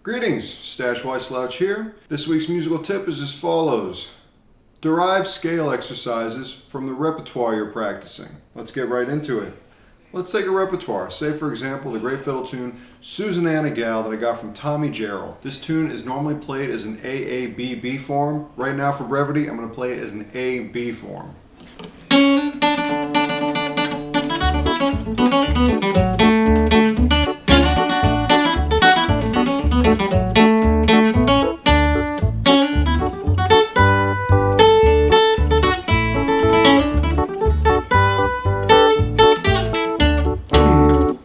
Greetings, Stash Wyslouch here. This week's musical tip is as follows. Derive scale exercises from the repertoire you're practicing. Let's get right into it. Let's take a repertoire. Say, for example, the great fiddle tune Susanna Gal that I got from Tommy Jarrell. This tune is normally played as an AABB form. Right now, for brevity, I'm going to play it as an AB form.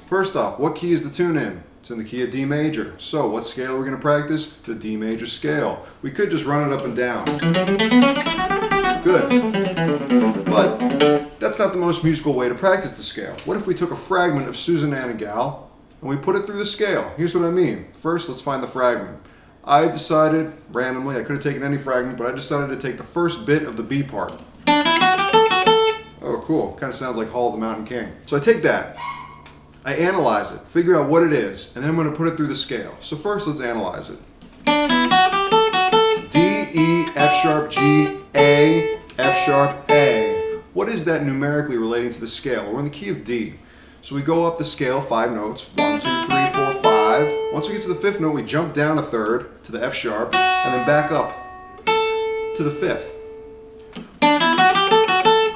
First off, what key is the tune in? It's in the key of D major. So what scale are we going to practice? The D major scale. We could just run it up and down. Good. But that's not the most musical way to practice the scale. What if we took a fragment of Susanna Gal and we put it through the scale? Here's what I mean. First, let's find the fragment. I decided, randomly, I could have taken any fragment, but I decided to take the first bit of the B part. Oh, cool. Kind of sounds like Hall of the Mountain King. So I take that. I analyze it, figure out what it is, and then I'm going to put it through the scale. So first, let's analyze it. D, E, F sharp, G, A, F sharp, A. What is that numerically relating to the scale? We're in the key of D. So we go up the scale 5 notes, 1, 2, 3, 4, 5. Once we get to the 5th note, we jump down a third to the F sharp, and then back up to the 5th.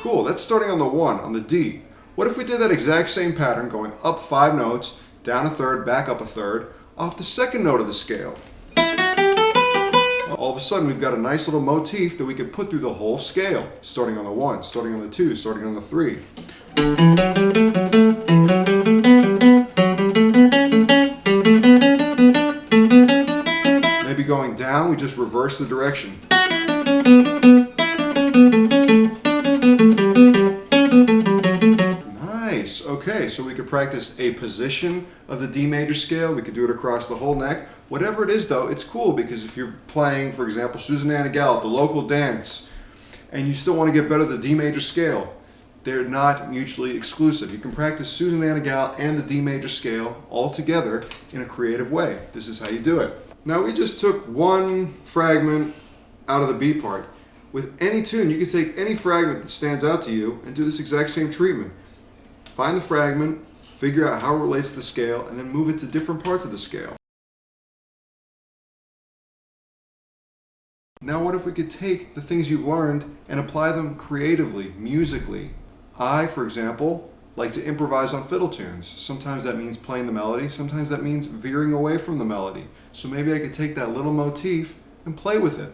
Cool, that's starting on the 1, on the D. What if we did that exact same pattern, going up 5 notes, down a third, back up a third, off the 2nd note of the scale? All of a sudden, we've got a nice little motif that we could put through the whole scale, starting on the 1, starting on the 2, starting on the 3. Maybe going down, we just reverse the direction. Okay, so we could practice a position of the D major scale. We could do it across the whole neck. Whatever it is, though, it's cool because if you're playing, for example, Susanna Gal at the local dance, and you still want to get better at the D major scale, they're not mutually exclusive. You can practice Susanna Gal and the D major scale all together in a creative way. This is how you do it. Now, we just took one fragment out of the B part. With any tune, you can take any fragment that stands out to you and do this exact same treatment. Find the fragment, figure out how it relates to the scale, and then move it to different parts of the scale. Now what if we could take the things you've learned and apply them creatively, musically? I, for example, like to improvise on fiddle tunes. Sometimes that means playing the melody, sometimes that means veering away from the melody. So maybe I could take that little motif and play with it.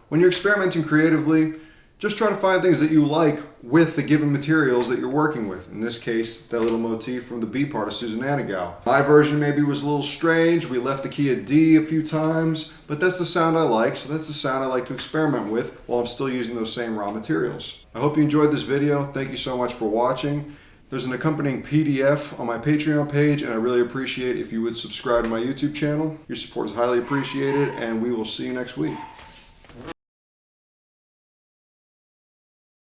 When you're experimenting creatively, just try to find things that you like with the given materials that you're working with. In this case, that little motif from the B part of Susanna Gal. My version maybe was a little strange. We left the key of D a few times, but that's the sound I like, so that's the sound I like to experiment with while I'm still using those same raw materials. I hope you enjoyed this video. Thank you so much for watching. There's an accompanying PDF on my Patreon page, and I really appreciate if you would subscribe to my YouTube channel. Your support is highly appreciated, and we will see you next week.